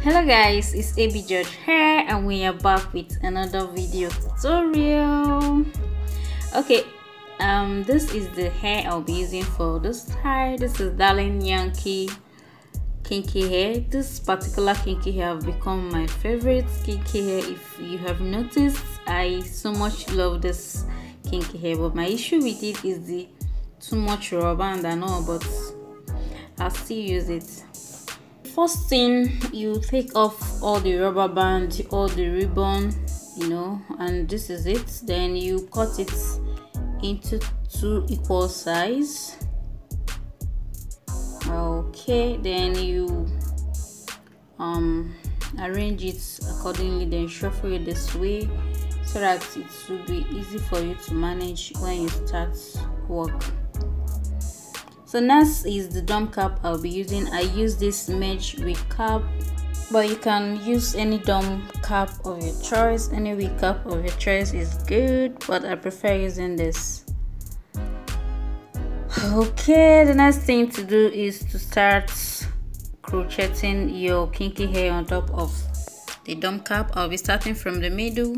Hello guys, it's Eby George here and we are back with another video tutorial. Okay, this is the hair I'll be using for this hair. This is Darling Yankee kinky hair. This particular kinky hair have become my favorite kinky hair. If you have noticed, I so much love this kinky hair, but my issue with it is the too much rubber band and all, but I'll still use it. First thing, you take off all the rubber band, all the ribbon, and this is it. Then you cut it into 2 equal size. Okay, then you arrange it accordingly, then shuffle it this way so that it will be easy for you to manage when you start work. So next is the dome cap I'll be using. I use this mesh wig cap, but you can use any dome cap of your choice. Any wig cap of your choice is good, but I prefer using this. Okay, the next thing to do is to start crocheting your kinky hair on top of the dome cap. I'll be starting from the middle.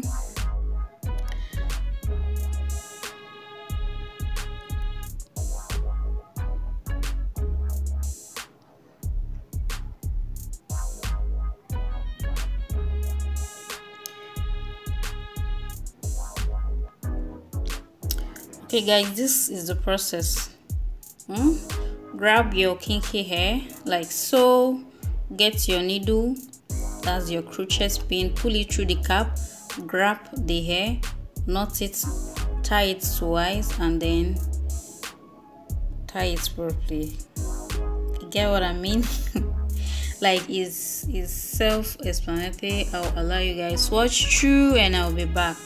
Okay guys, this is the process. Grab your kinky hair like so, get your needle, that's your crochet pin, pull it through the cap, grab the hair, knot it, tie it twice, and then tie it properly. You get what I mean? Like is self-explanatory. I'll allow you guys watch through and I'll be back.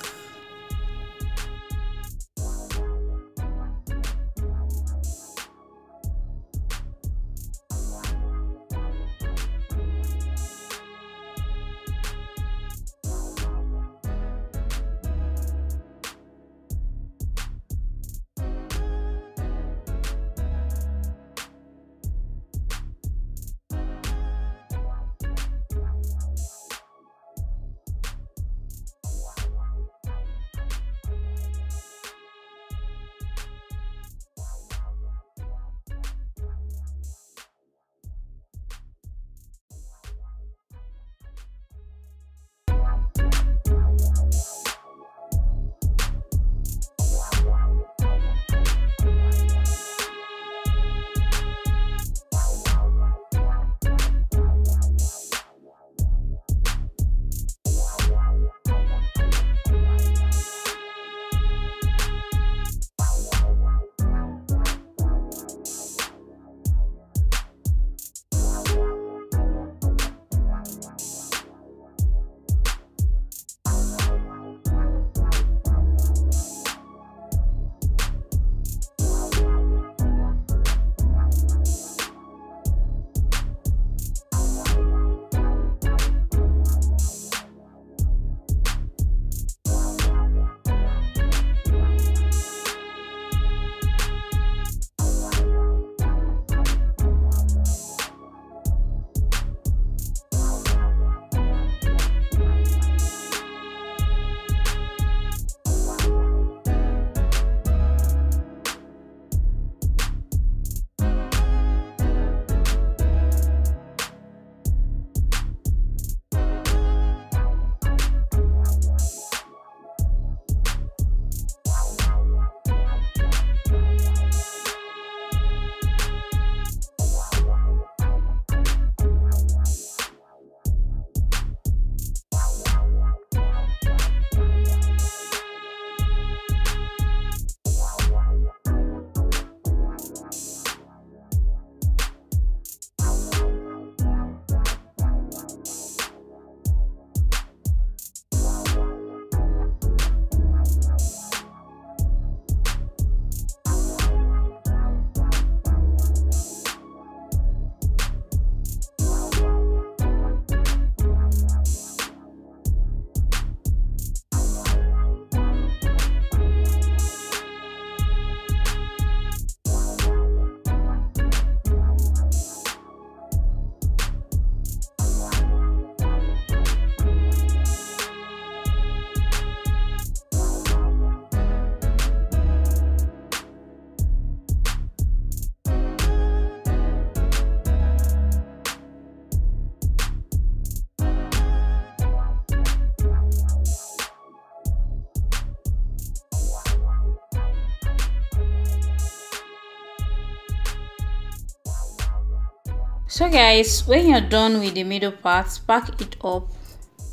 So guys, when you're done with the middle part, pack it up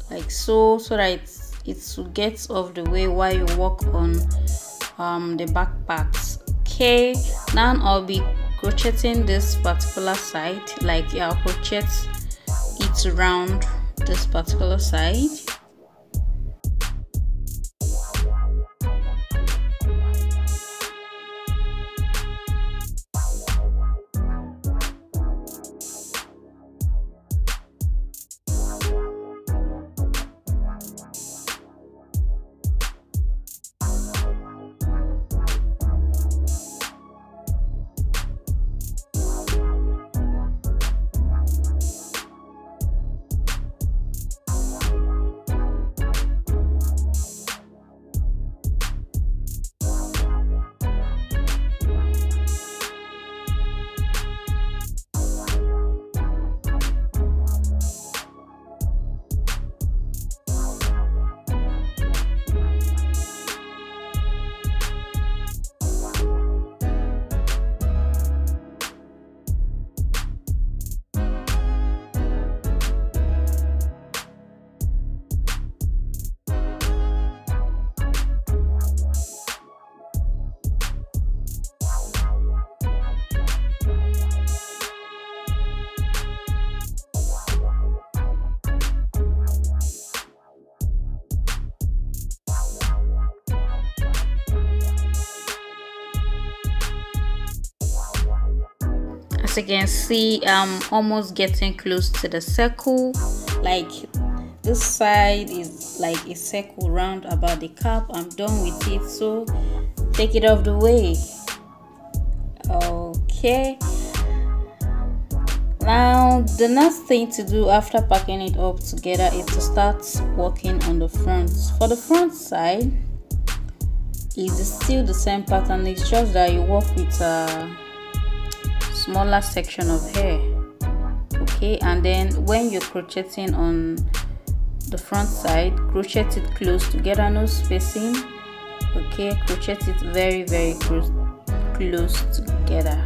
like so that it gets off the way while you work on the back parts. Okay, now I'll be crocheting this particular side, like I'll crochet it around this particular side. As you can see, I'm almost getting close to the circle. Like this side is like a circle round about the cap. I'm done with it, so take it off the way. Okay, now the next thing to do after packing it up together is to start working on the front. For the front side, it's still the same pattern, it's just that you work with a smaller section of hair. Okay, and then when you're crocheting on the front side, crochet it close together, no spacing. Okay, crochet it very close together.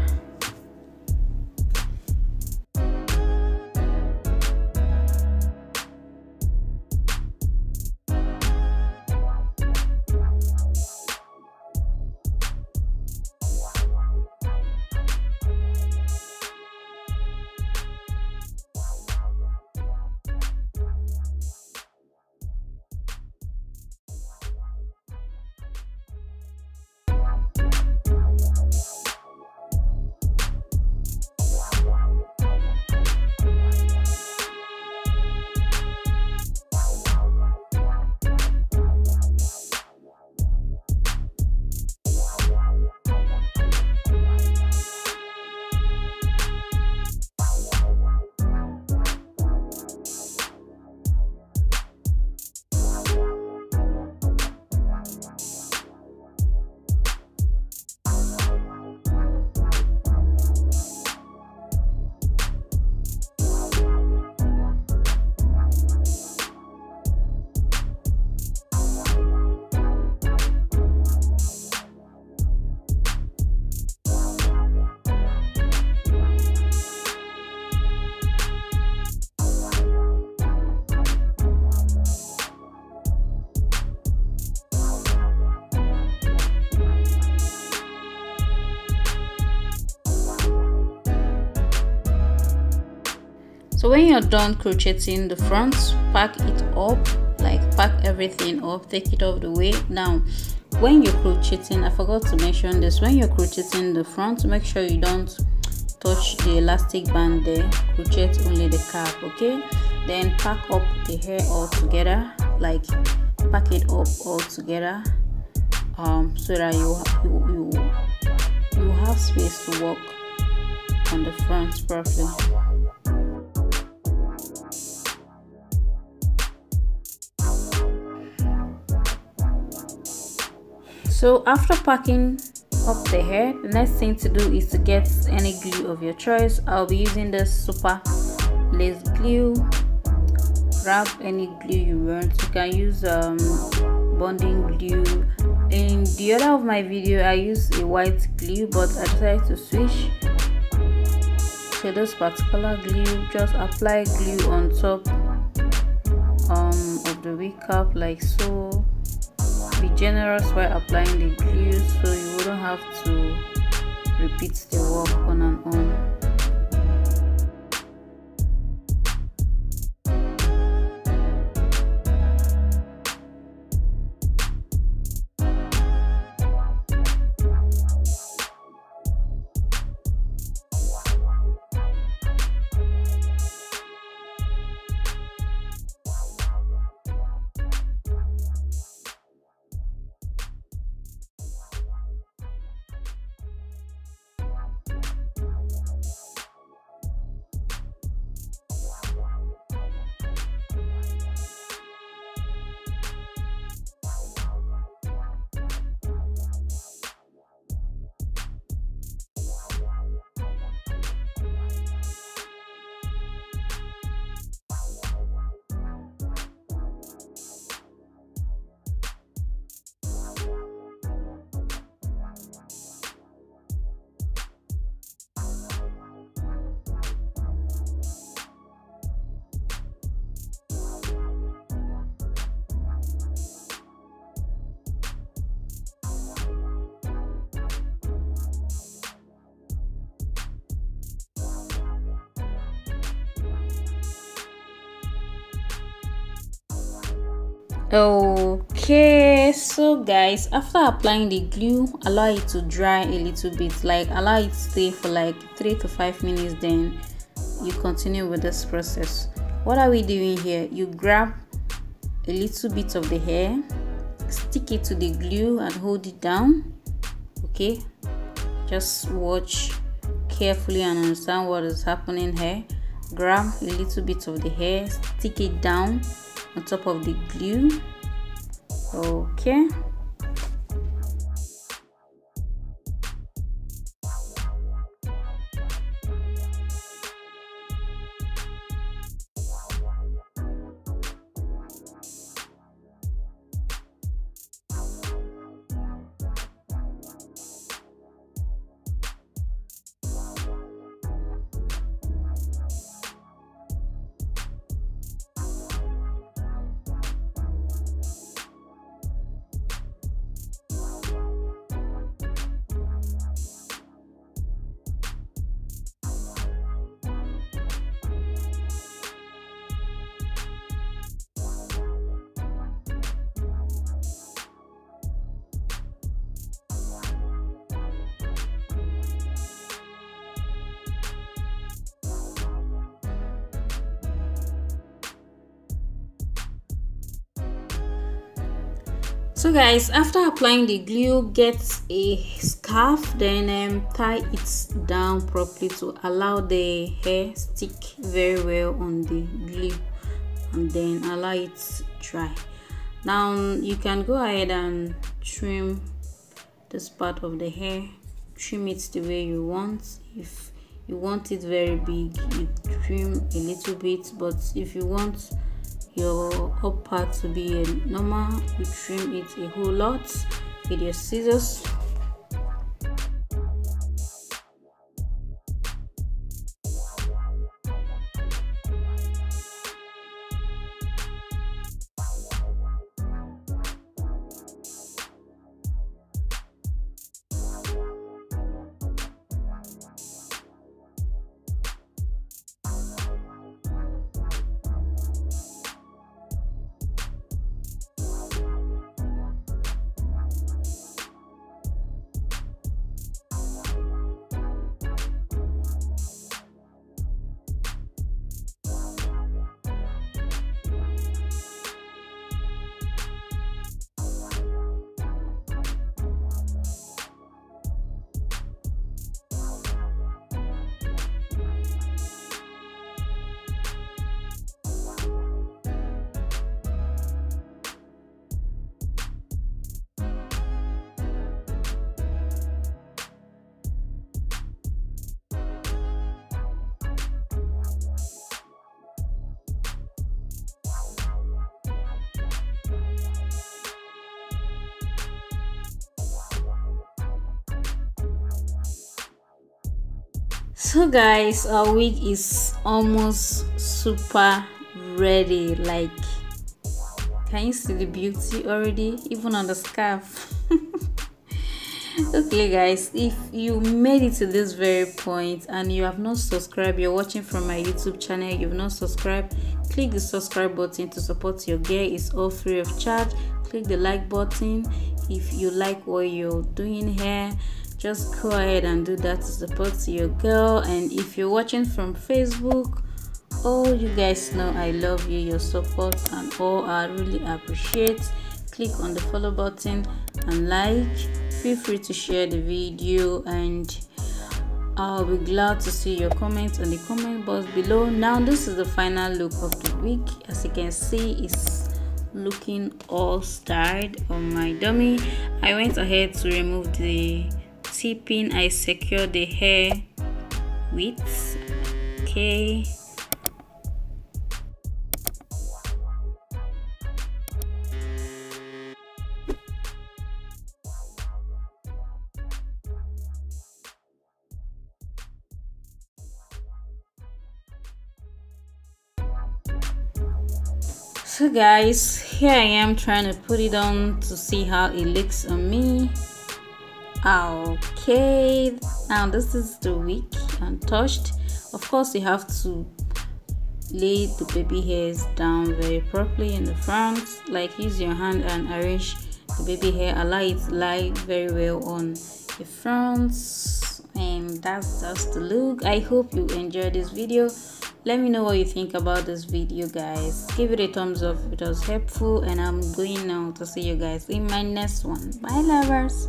So when you're done crocheting the front, pack it up, like pack everything up, take it off the way. Now when you're crocheting, I forgot to mention this, when you're crocheting the front, make sure you don't touch the elastic band there, crochet only the cap. Okay, then pack up the hair all together, like pack it up all together, so that you have space to work on the front properly. So after packing up the hair, the next thing to do is to get any glue of your choice. I'll be using this super lace glue. Grab any glue you want. You can use bonding glue. In the other of my video, I used a white glue, but I decided to switch okay, this particular glue, just apply glue on top of the wig cap like so. Be generous while applying the glue so you wouldn't have to repeat the work on and on. Okay, so guys, after applying the glue, allow it to dry a little bit, like allow it to stay for like 3 to 5 minutes, then you continue with this process. What are we doing here? You grab a little bit of the hair, stick it to the glue and hold it down. Okay, just watch carefully and understand what is happening here. Grab a little bit of the hair, stick it down on top of the glue. Okay, so guys, after applying the glue, get a scarf, then tie it down properly to allow the hair stick very well on the glue, and then allow it dry. Now you can go ahead and trim this part of the hair. Trim it the way you want. If you want it very big, you trim a little bit, but if you want your up part to be a normal, you trim it a whole lot with your scissors. So guys, our wig is almost super ready. Like, can you see the beauty already, even on the scarf? Okay guys, if you made it to this very point and you have not subscribed, you're watching from my YouTube channel, you've not subscribed, click the subscribe button to support your girl. It's all free of charge. Click the like button if you like what you're doing here. Just go ahead and do that to support your girl. And if you're watching from Facebook, oh, you guys know I love you, your support and all. I really appreciate. Click on the follow button and like. Feel free to share the video, and I'll be glad to see your comments in the comment box below. Now this is the final look of the wig. As you can see, it's looking all styled on my dummy. I went ahead to remove the T-pin. I secured the hair with okay. So guys, here I am trying to put it on to see how it looks on me. Okay, now this is the wig untouched. Of course, you have to lay the baby hairs down very properly in the front. Like, use your hand and arrange the baby hair, allow it to lie very well on the front. And that's just the look. I hope you enjoyed this video. Let me know what you think about this video, guys. Give it a thumbs up if it was helpful, and I'm going now to see you guys in my next one. Bye lovers.